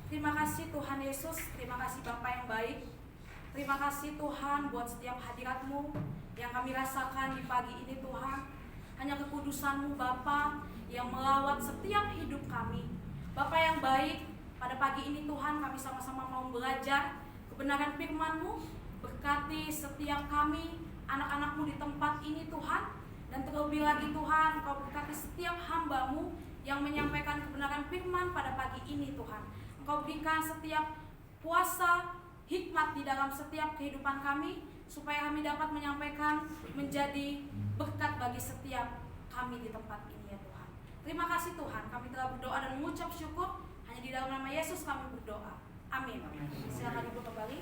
Terima kasih Tuhan Yesus, terima kasih Bapa yang baik. Terima kasih Tuhan buat setiap hadirat-Mu yang kami rasakan di pagi ini Tuhan. Hanya kekudusan-Mu Bapa yang melawat setiap hidup kami. Bapa yang baik, pada pagi ini Tuhan kami sama-sama mau belajar kebenaran firman-Mu. Berkati setiap kami, anak-anak-Mu di tempat ini Tuhan. Dan terlebih lagi Tuhan, Kau berkati setiap hamba-Mu yang menyampaikan kebenaran firman pada pagi ini Tuhan. Kau berikan setiap puasa hikmat di dalam setiap kehidupan kami, supaya kami dapat menyampaikan menjadi berkat bagi setiap kami di tempat ini ya Tuhan. Terima kasih Tuhan, kami telah berdoa dan mengucap syukur hanya di dalam nama Yesus kami berdoa. Amin. Silakan Ibu kembali.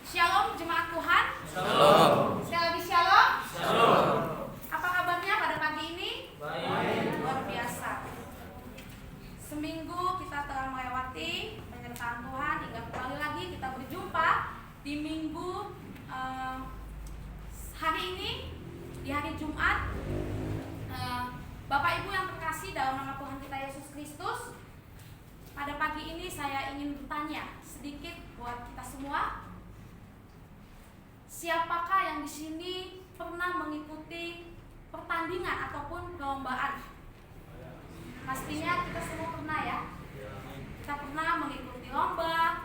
Shalom jemaat Tuhan. Shalom. Sekali lagi shalom. Shalom. Apa kabarnya pada pagi ini? Baik. Luar biasa. Seminggu kita telah melewati penyertaan Tuhan, hingga kembali lagi kita berjumpa di minggu hari ini, di hari Jumat. Bapak Ibu yang terkasih dalam nama Tuhan kita Yesus Kristus, pada pagi ini saya ingin bertanya sedikit buat kita semua. Siapakah yang di sini pernah mengikuti pertandingan ataupun perlombaan? Pastinya kita semua pernah ya. Kita pernah mengikuti lomba,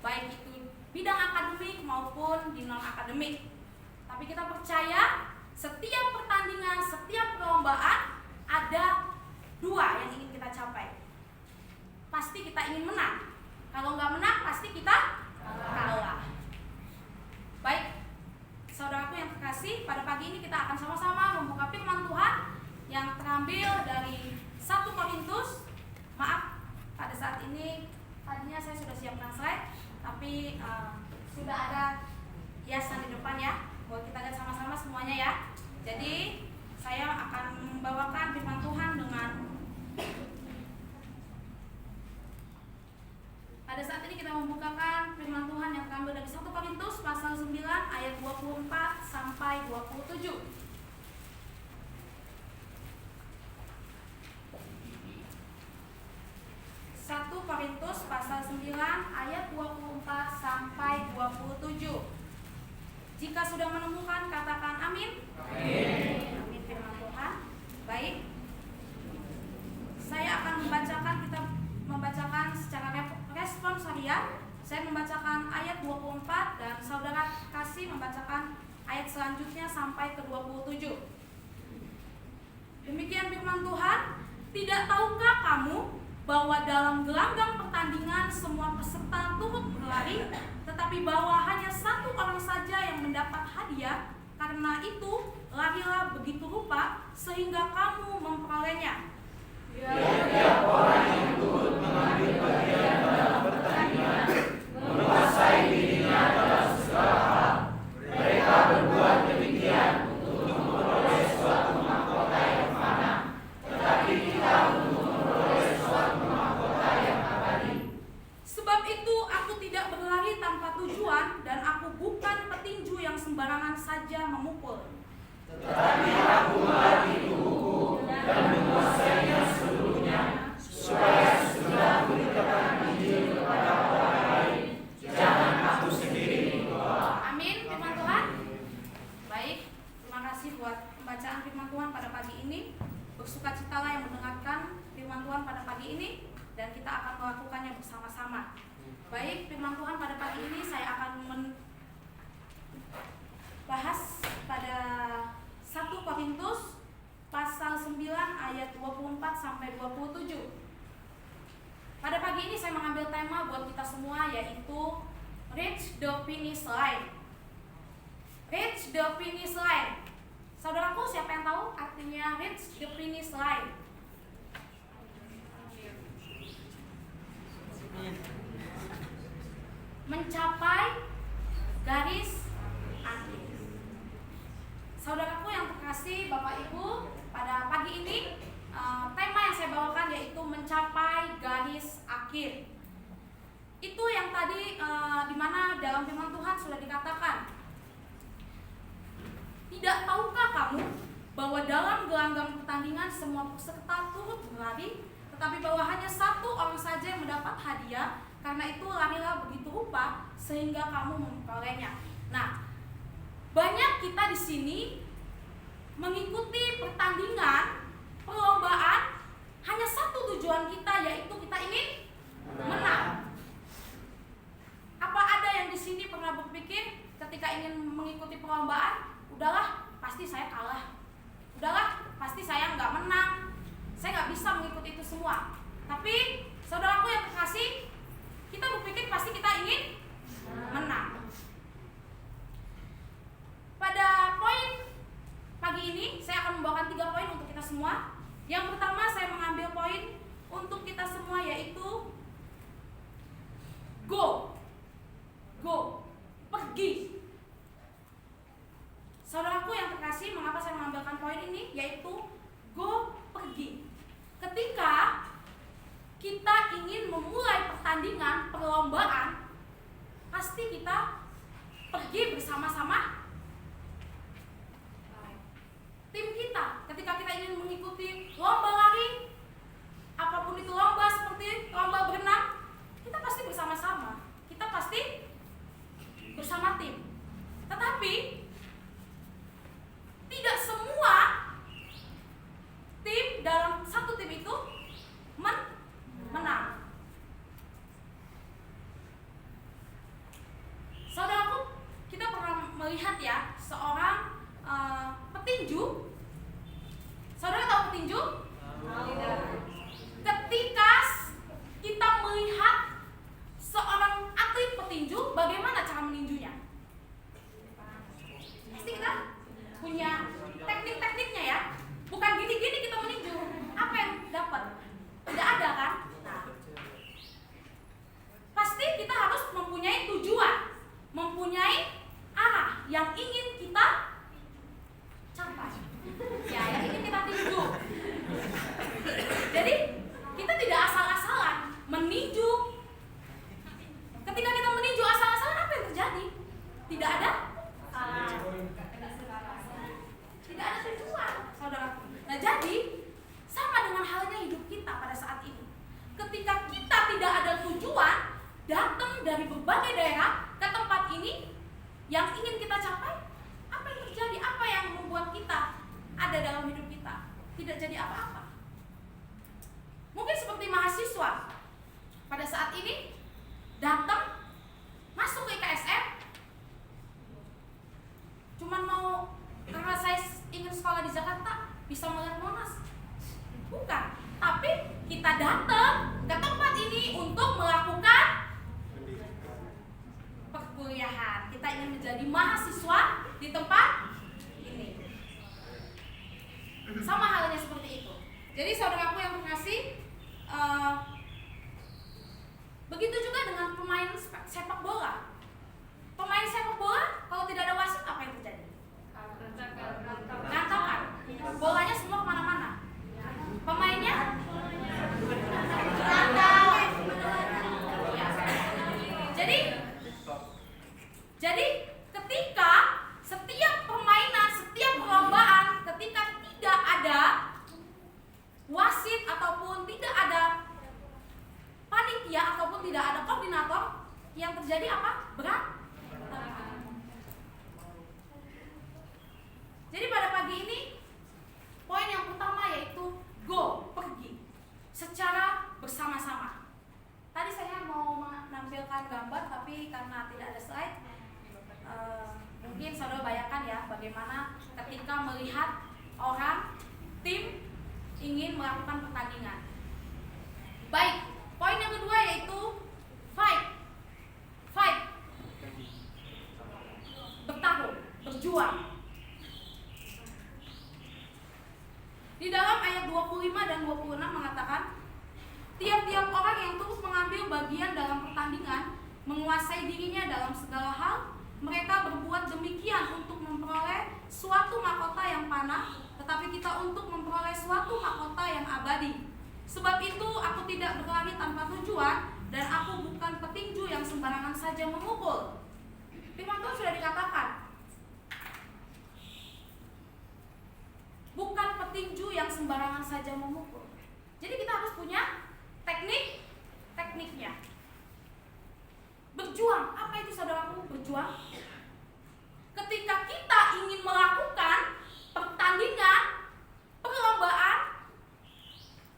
baik itu bidang akademik maupun di non akademik. Tapi kita percaya setiap pertandingan, setiap perlombaan ada dua yang ingin kita capai. Pasti kita ingin menang. Kalau nggak menang, pasti kita kalah. Baik, saudaraku yang terkasih, pada pagi ini kita akan sama-sama membuka firman Tuhan yang terambil dari 1 Korintus. Maaf, pada saat ini tadinya saya sudah siapkan slide, tapi sudah ada hiasan di depan ya. Boleh kita lihat sama-sama semuanya ya. Jadi saya akan membawakan firman Tuhan dengan pada saat ini kita membukakan firman Tuhan yang terambil dari 1 Korintus pasal 9 ayat 24 sampai 27. 1 Korintus pasal 9 ayat 24 sampai 27. Jika sudah menemukan katakan amin. Amin. Amin firman Tuhan. Baik. Saya akan membacakan secara responsorial. Saya membacakan ayat 24 dan saudara kasih membacakan ayat selanjutnya sampai ke 27. Demikian firman Tuhan. Tidak tahukah kamu bahwa dalam gelanggang pertandingan semua peserta turut berlari, tetapi bahwa hanya satu orang saja yang mendapat hadiah? Karena itu, larilah begitu rupa sehingga kamu memperolehnya. Tiap orang yang turut mengambil bagian dalam pertandingan menguasai dirinya dalam segala hal. Mereka berbuat demikian untuk memperoleh suatu mahkota yang fana, tetapi kita untuk memperoleh suatu mahkota yang abadi. Sebab itu aku tidak berlari tanpa tujuan, dan aku bukan petinju yang sembarangan saja memukul. Tetapi aku melatih tubuhku dan menguasainya seluruhnya, supaya sesudah memberitakan Injil kepada orang lain, jangan aku sendiri membawa. Amin firman Tuhan. Baik, terima kasih buat pembacaan firman Tuhan pada pagi ini. Bersukacitalah yang mendengarkan firman Tuhan pada pagi ini, dan kita akan melakukannya bersama-sama. Baik, firman Tuhan pada pagi ini saya akan membahas pada 1 Korintus pasal 9 ayat 24 sampai 27. Pada pagi ini saya mengambil tema buat kita semua, yaitu Reach the Finish Line. Reach the Finish Line. Saudaraku, siapa yang tahu artinya reach the finish line? Mencapai garis akhir. Saudaraku yang terkasih, Bapak Ibu, pada pagi ini tema yang saya bawakan yaitu mencapai garis akhir. Itu yang tadi di mana dalam firman Tuhan sudah dikatakan, tidak tahukah kamu bahwa dalam gelanggang pertandingan semua peserta turut berlari, tetapi bahwa hanya satu orang saja yang mendapat hadiah. Karena itu larilah begitu rupa sehingga kamu memperolehnya. Nah, banyak kita di sini mengikuti pertandingan, perlombaan, hanya satu tujuan kita, yaitu kita ingin menang. Apa ada yang di sini pernah berpikir ketika ingin mengikuti perlombaan, udahlah, pasti saya kalah. Udahlah, pasti saya nggak menang. Saya nggak bisa mengikuti itu semua. Tapi saudaraku yang terkasih, kita berpikir pasti kita ingin menang. Pada poin pagi ini saya akan membawakan 3 poin untuk kita semua. Yang pertama, saya mengambil poin untuk kita semua, yaitu go, pergi. Saudaraku yang terkasih, mengapa saya mengambilkan poin ini? Yaitu go, pergi. Ketika kita ingin memulai pertandingan, perlombaan, pasti kita pergi bersama-sama tim kita. Ketika kita ingin mengikuti lomba lari, apapun itu lomba, seperti lomba berenang, kita pasti bersama-sama, kita pasti bersama tim. Tetapi tidak semua tim dalam satu tim itu menang. Saudaraku, kita pernah melihat ya seorang petinju. Saudara tahu petinju? Ketika kita melihat seorang atlet petinju, bagaimana cara meninjunya? Pasti kita punya teknik-tekniknya ya. Bukan gini-gini kita meninju. Apa yang dapat? Tidak ada kan? Nah, pasti kita harus mempunyai tujuan, mempunyai arah yang ingin kita capai. Ya, yang ingin kita tinju. Jadi kita tidak asal-asalan meninju. Ketika kita meninju asal-asalan, apa yang terjadi? Tidak ada tujuan, saudaraku. Nah, jadi sama dengan halnya hidup kita pada saat ini. Ketika kita tidak ada tujuan, datang dari berbagai daerah ke tempat ini yang ingin kita capai, apa yang terjadi? Apa yang membuat kita ada dalam hidup kita? Tidak jadi apa-apa. Mungkin seperti mahasiswa pada saat ini datang masuk ke IKSM, cuman mau karena saya ingin sekolah di Jakarta, bisa melihat Monas. Bukan, tapi kita datang ke tempat ini untuk melakukan perkuliahan. Kita ingin menjadi mahasiswa di tempat ini. Sama halnya seperti itu. Jadi saudaraku yang terkasih, begitu juga dengan pemain sepak bola. Pemain sepak bola kalau tidak ada wasit, apa yang terjadi? Berantakan. Bolanya semua kemana-mana. Pemainnya berantakan. Jadi ketika setiap permainan, setiap perlombaan, ketika tidak ada wasit ataupun tidak ada panitia ataupun tidak ada koordinator, yang terjadi apa? Berantakan. Jadi pada pagi ini poin yang pertama yaitu go, pergi secara bersama-sama. Tadi saya mau menampilkan gambar, tapi karena tidak ada slide, mungkin saudara bayangkan ya bagaimana ketika melihat orang tim ingin melakukan pertandingan. Baik, poin yang kedua yaitu fight, bertarung, berjuang. Di dalam ayat 25 dan 26 mengatakan, tiap-tiap orang yang terus mengambil bagian dalam pertandingan, menguasai dirinya dalam segala hal, mereka berbuat demikian untuk memperoleh suatu mahkota yang panah, tetapi kita untuk memperoleh suatu mahkota yang abadi. Sebab itu aku tidak berlari tanpa tujuan, dan aku bukan petinju yang sembarangan saja memukul. Firman Tuhan sudah dikatakan, bukan petinju yang sembarangan saja memukul. Jadi kita harus punya tekniknya. Berjuang, apa itu saudaraku berjuang? Ketika kita ingin melakukan pertandingan, perlombaan,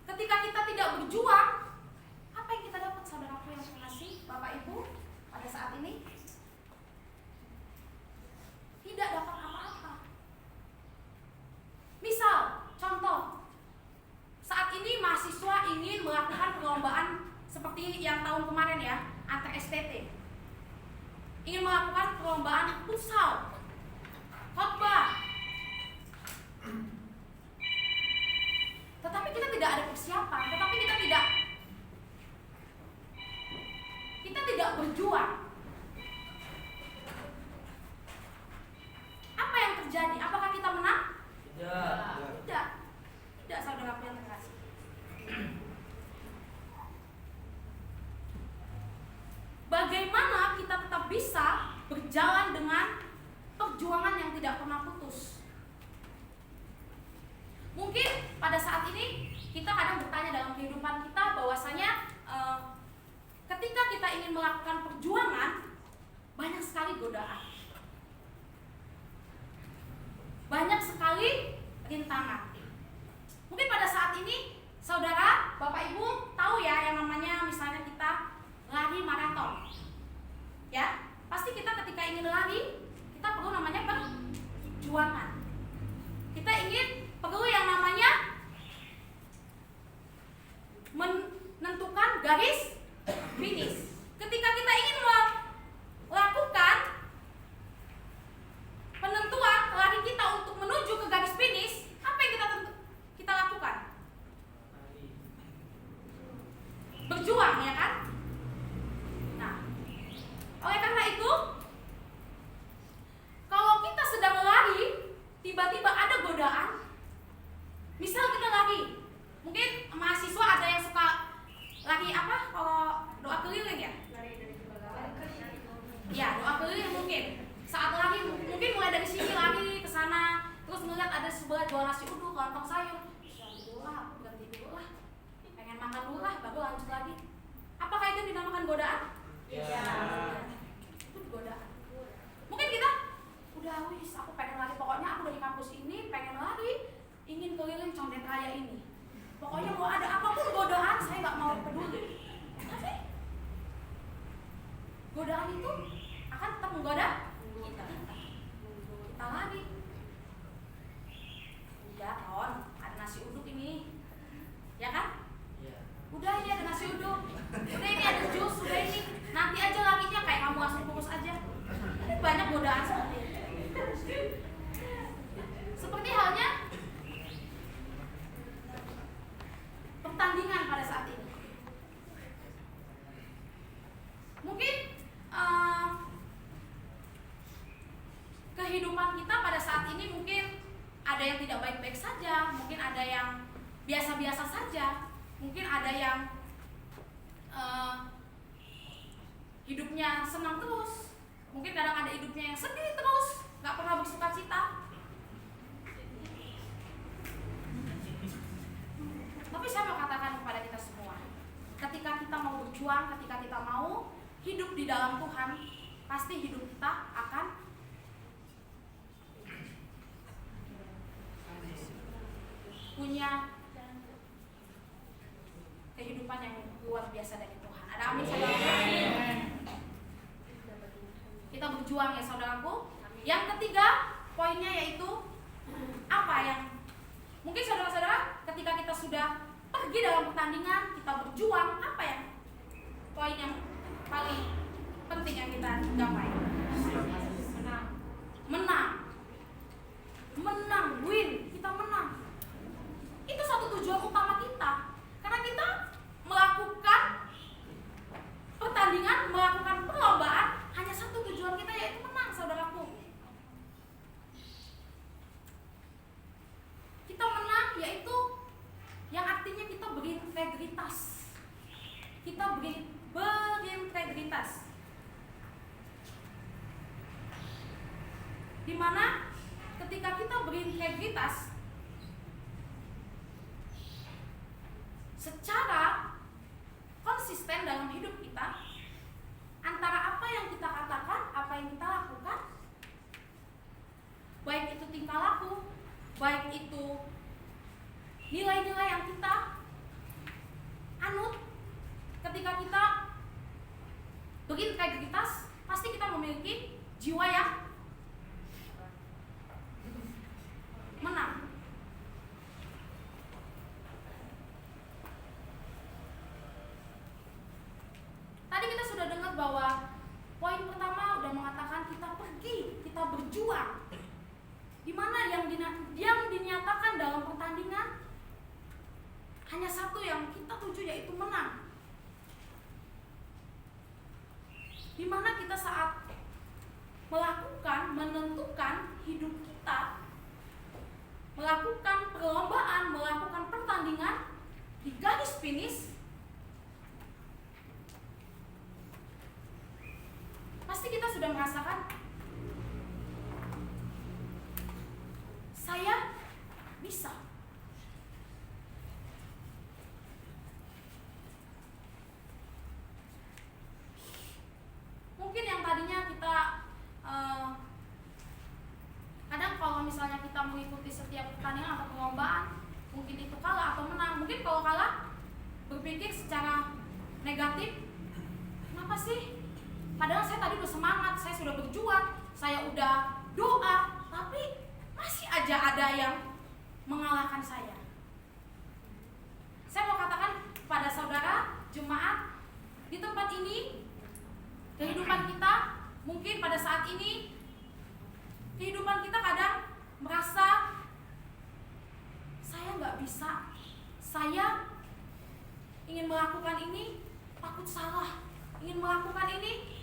ketika kita tidak berjuang, apa yang kita dapat saudaraku yang terkasih, Bapak Ibu, pada saat ini? Tidak dapat apa-apa. Misal, contoh, saat ini mahasiswa ingin melakukan perlombaan seperti yang tahun kemarin ya, antar STT. Ingin melakukan perlombaan futsal, khotbah. Tetapi kita tidak ada persiapan, tetapi kita tidak berjuang. Apa yang terjadi? Apakah kita menang? Tidak, saudaraku yang terkasih. Bagaimana kita tetap bisa berjalan dengan perjuangan yang tidak pernah putus? Mungkin pada saat ini kita kadang bertanya dalam kehidupan kita bahwasanya ketika kita ingin melakukan perjuangan, banyak sekali godaan, banyak sekali rintangan. Mungkin pada saat ini saudara, Bapak Ibu tahu ya yang namanya misalnya kita lari maraton. Ya, pasti kita ketika ingin lari, kita perlu namanya perjuangan. Kita ingin perlu yang namanya menentukan garis finish. Ketika kita ingin melakukan penentuan lari kita untuk menuju ke garis finish, apa yang kita lakukan? Berjuang, ya kan? Nah, oleh karena itu, kalau kita sedang lari, tiba-tiba ada godaan. Misal kita lari, mungkin mahasiswa ada yang suka lari apa? Kalau doa keliling ya? Ya, doa keliling mungkin. Saat lari, mungkin mulai dari sini lari ke sana, terus melihat ada sebelah jual nasi uduk, lontong sayur. Ya dulu lah, aku berhenti dulu lah. Pengen makan dulu lah, baru lanjut lagi. Apakah itu dinamakan godaan? Iya. Itu godaan. Mungkin kita udah wis, aku pengen lari, pokoknya aku dari kampus ini pengen lari, ingin keliling Condet Raya ini. Pokoknya mau ada apapun godaan, saya nggak mau peduli. Tapi godaan itu akan tetap menggoda kita. Kita lari. Udah, Ron, ada nasi uduk ini, ya kan? Udah ini ada nasi uduk, udah ini ada jus, udah ini nanti aja larinya kayak kamu langsung fokus aja. Ini banyak godaan seperti itu. Seperti halnya pertandingan pada saat ini. Mungkin kehidupan kita pada saat ini mungkin ada yang tidak baik-baik saja, mungkin ada yang biasa-biasa saja, mungkin ada yang hidupnya senang terus, mungkin kadang ada hidupnya yang sedih terus, nggak pernah bersuka cita. Tapi saya mau katakan kepada kita semua, ketika kita mau berjuang, ketika kita mau hidup di dalam Tuhan, pasti hidup kita akan punya kehidupan yang luar biasa dari Tuhan. Ada amin saudara? Kita berjuang ya saudaraku. Yang ketiga poinnya yaitu apa yang mungkin saudara-saudara ketika kita sudah pergi dalam pertandingan, kita berjuang, apa yang poin yang paling penting yang kita capai? Menang, win, kita menang. Itu satu tujuan utama kita. Karena kita melakukan pertandingan, melakukan perlombaan, hanya satu tujuan kita yaitu menang, saudaraku. Kita menang yaitu yang artinya kita berintegritas. Kita berintegritas. Dimana ketika kita berintegritas, secara konsisten dalam hidup kita antara apa yang kita katakan, apa yang kita lakukan, baik itu tingkah laku, baik itu nilai-nilai yang kita anut. Ketika kita berintegritas, pasti kita memiliki jiwa yang menang. Tadi kita sudah dengar bahwa poin pertama udah mengatakan kita pergi, kita berjuang. Di mana yang dinyatakan dalam pertandingan hanya satu yang kita tuju, yaitu menang. Di mana kita saat menentukan hidup kita, melakukan perlombaan, melakukan pertandingan di garis finish, pasti kita sudah merasakan saya bisa. Mungkin yang tadinya kita kadang kalau misalnya kita mengikuti setiap pertandingan atau perlombaan, mungkin itu kalah atau menang. Mungkin kalau kalah berpikir secara negatif, kenapa sih? Padahal saya tadi udah semangat, saya sudah berjuang, saya udah doa, tapi masih aja ada yang mengalahkan saya. Saya mau katakan kepada saudara jemaat di tempat ini, kehidupan kita mungkin pada saat ini, kehidupan kita kadang merasa saya nggak bisa, saya ingin melakukan ini takut salah, ingin melakukan ini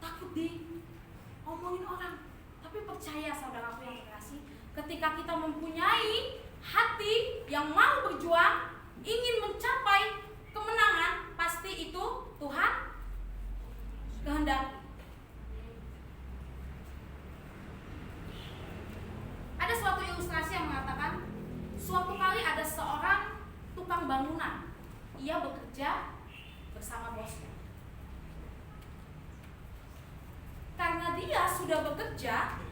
takut diomongin orang. Tapi percaya saudaraku yang terkasih, ketika kita mempunyai hati yang mau berjuang, ingin mencapai kemenangan, pasti itu Tuhan kehendaki. Ada suatu ilustrasi yang mengatakan, suatu kali ada seorang tukang bangunan. Ia bekerja bersama bosnya. Karena dia sudah bekerja,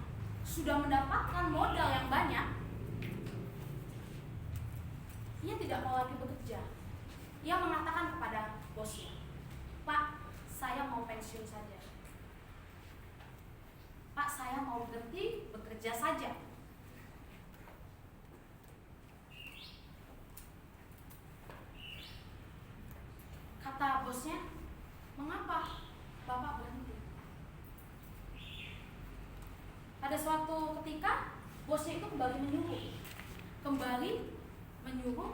sudah mendapatkan modal yang banyak, ia tidak mau lagi bekerja. Ia mengatakan kepada bosnya, "Pak, saya mau pensiun saja. Pak, saya mau berhenti bekerja saja." Kata bosnya, "Mengapa Bapak berhenti?" Pada suatu ketika, bosnya itu kembali menyuruh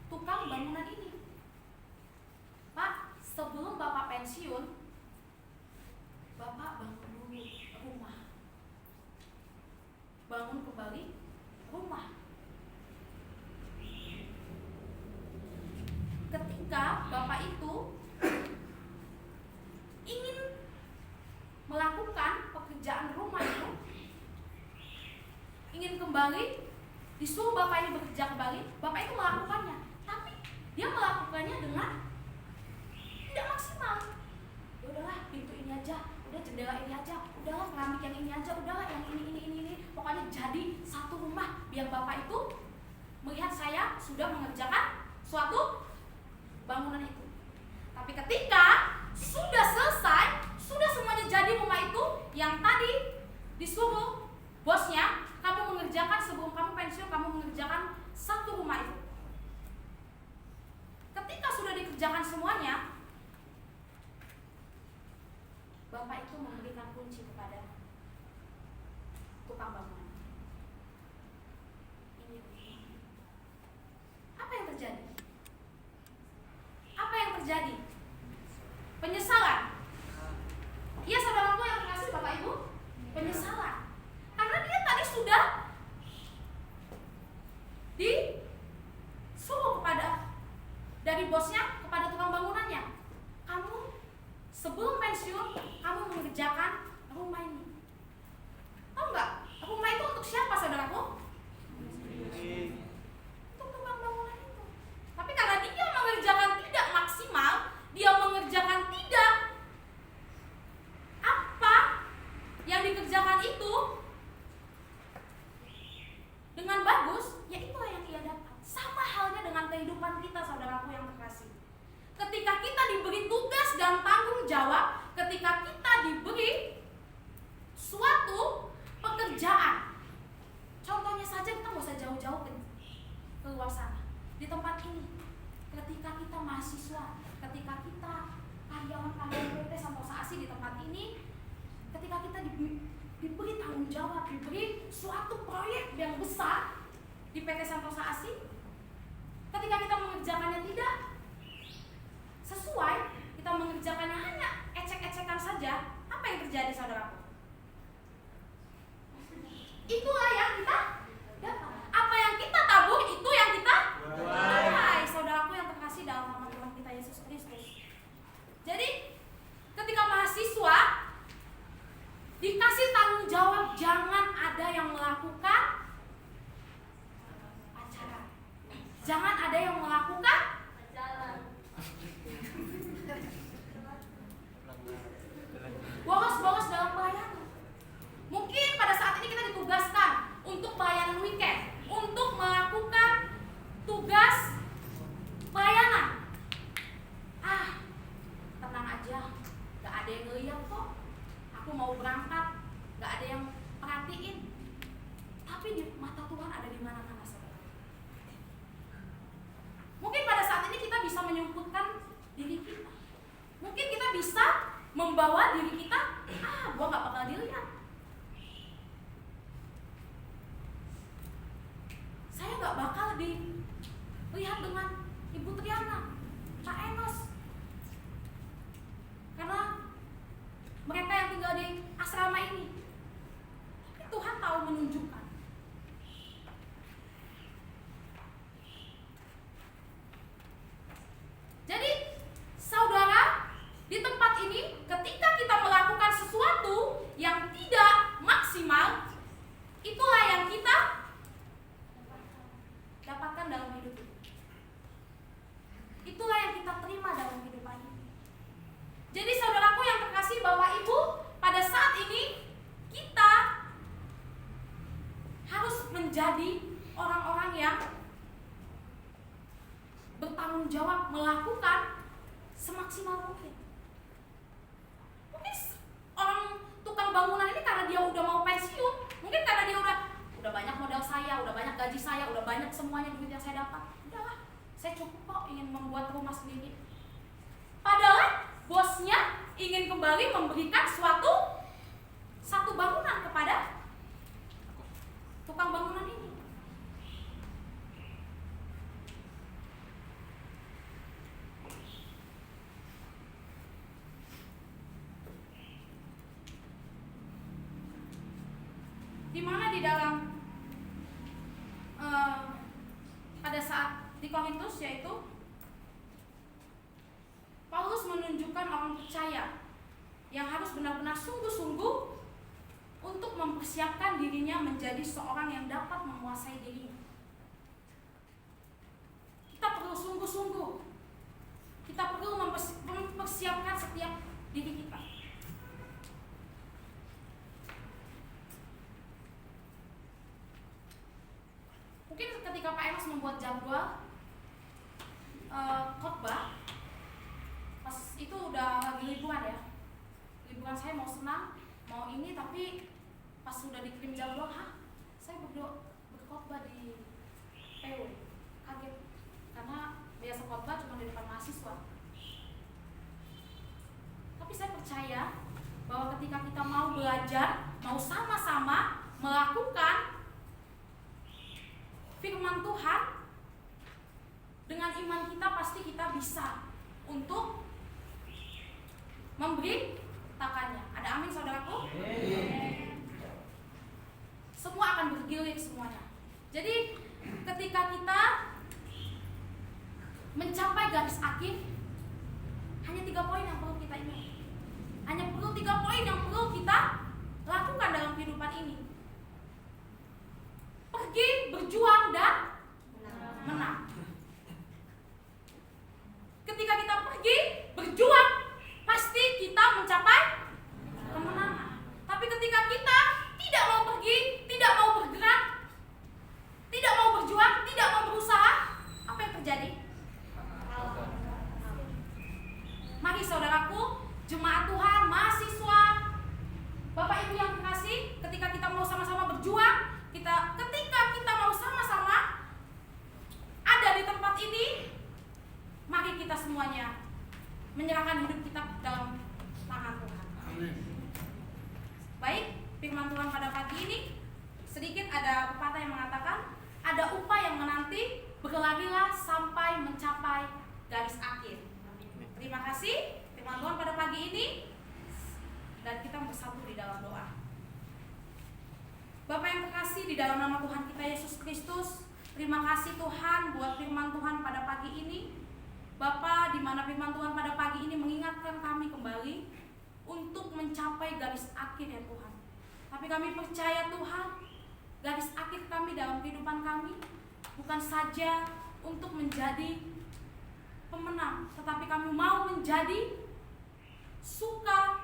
tukang bangunan ini, "Pak, sebelum Bapak pensiun, Bapak bangun dulu rumah. Bangun kembali rumah. Ketika Bapak itu ingin melakukan pekerjaan rumah itu, ingin kembali, disuruh Bapak ini bekerja kembali, Bapak itu melakukannya, tapi dia melakukannya dengan tidak maksimal. Ya udahlah, pintu ini aja, udah jendela ini aja, udahlah keramik yang ini aja, udahlah yang ini, pokoknya jadi satu rumah biar Bapak itu melihat saya sudah mengerjakan suatu bangunan itu. Tapi ketika sudah selesai, sudah semuanya jadi rumah itu, yang tadi disuruh bosnya, kamu mengerjakan sebelum kamu pensiun, kamu mengerjakan satu rumah itu. Ketika sudah dikerjakan semuanya, Bapak itu memberikan kunci kepada tukang bangunan. Ini. Apa yang terjadi? Apa yang terjadi? Penyesalan. Iya saudaraku yang terkasih Bapak Ibu, penyesalan. Karena dia tadi sudah disuruh dari bosnya kepada tukang bangunannya, kamu sebelum pensiun kamu mengerjakan rumah ini. Tahu nggak? Rumah tanggung jawab ketika kita diberi suatu pekerjaan. Contohnya saja, kita nggak usah jauh-jauh ke luar sana. Di tempat ini, ketika kita mahasiswa, ketika kita karyawan-karyawan PT Santosa ASI di tempat ini, ketika kita diberi tanggung jawab, diberi suatu proyek yang besar di PT Santosa ASI, ketika kita mengerjakannya tidak sesuai, kita mengerjakannya hanya ecek-ecekan saja, apa yang terjadi, saudaraku? Itulah yang kita dapat. Apa yang kita tabur, itu yang kita tuai. Saudaraku yang terkasih dalam nama Tuhan kita Yesus Kristus. Jadi ketika mahasiswa dikasih tanggung jawab, jangan ada yang melakukan pacaran, jangan ada yang melakukan bolos-bolos dalam pelayanan. Mungkin pada saat ini kita ditugaskan untuk pelayanan weekend, untuk melakukan tugas pelayanan. Tenang aja, gak ada yang ngeliat kok. Aku mau berangkat, gak ada yang perhatiin. Tapi di mata Tuhan ada di mana-mana, saudara. Mungkin pada saat ini kita bisa menyemputkan diri kita. Mungkin kita bisa membawa diri kita, gua gak bakal dilihat. Saya gak bakal dilihat dengan Ibu Triana, Pak Enos, karena mereka yang tinggal di asrama ini. Tapi Tuhan tahu menunjukkan. Jadi saudara, di tempat ini ketika kita melakukan sesuatu yang tidak maksimal, itulah yang kita dapatkan dalam hidup ini. Itulah yang kita terima dalam kehidupan ini. Jadi saudaraku yang terkasih, Bapak Ibu, pada saat ini kita harus menjadi orang-orang yang bertanggung jawab, melakukan semaksimal mungkin. Mungkin orang tukang bangunan ini karena dia udah mau pensiun, mungkin karena dia udah banyak modal saya, udah banyak gaji saya, udah banyak semuanya duit yang saya dapat. Udahlah, saya cukup kok ingin membuat rumah sendiri. Padahal bosnya ingin kembali memberikan satu bangunan kepada tukang bangunan ini. Di mana di dalam pada saat di Korintus, yaitu Paulus menunjukkan orang percaya yang harus benar-benar sungguh-sungguh untuk mempersiapkan dirinya menjadi seorang yang dapat menguasai dirinya. Kita perlu sungguh-sungguh, kita perlu mempersiapkan setiap diri kita. Mungkin ketika Pak Enos membuat jadwal khotbah, pas itu udah lagi liburan ya. Liburan saya mau senang, mau ini, tapi pas sudah dikirim jadwal, saya berkhotbah di PW. Kaget, karena biasa khotbah cuma di depan mahasiswa. Tapi saya percaya bahwa ketika kita mau belajar, mau sama-sama melakukan firman Tuhan, dengan iman kita pasti kita bisa untuk memberitakannya. Ada amin, saudaraku? Semua akan bergilir semuanya. Jadi ketika kita mencapai garis akhir, hanya 3 poin yang perlu kita ingat. Hanya perlu 3 poin yang perlu kita lakukan dalam kehidupan ini. Pergi, berjuang, dan menang. Ketika kita pergi, berjuang, pasti kita mencapai kemenangan. Tapi ketika kita tidak mau pergi, tidak mau bergerak, tidak mau berjuang, tidak mau berusaha, apa yang terjadi? Mari saudaraku, jemaat menyerahkan hidup kita dalam tangan Tuhan. Baik, firman Tuhan pada pagi ini sedikit ada pepatah yang mengatakan ada upah yang menanti, berlarilah sampai mencapai garis akhir. Terima kasih firman Tuhan pada pagi ini, dan kita bersatu di dalam doa. Bapa yang terkasih, di dalam nama Tuhan kita Yesus Kristus, terima kasih Tuhan buat firman Tuhan pada pagi ini. Bapa, di mana firman Tuhan pada pagi ini mengingatkan kami kembali untuk mencapai garis akhir ya Tuhan. Tapi kami percaya Tuhan, garis akhir kami dalam kehidupan kami bukan saja untuk menjadi pemenang, tetapi kami mau menjadi suka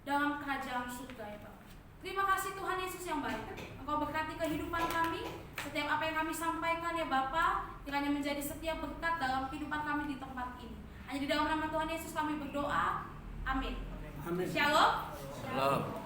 dalam kerajaan surga ya Bapak. Terima kasih Tuhan Yesus yang baik. Engkau berkati kehidupan kami. Setiap apa yang kami sampaikan ya Bapa, kiranya menjadi setiap berkat dalam kehidupan kami di tempat ini. Hanya di dalam nama Tuhan Yesus kami berdoa. Amin. Amin. Shalom. Shalom.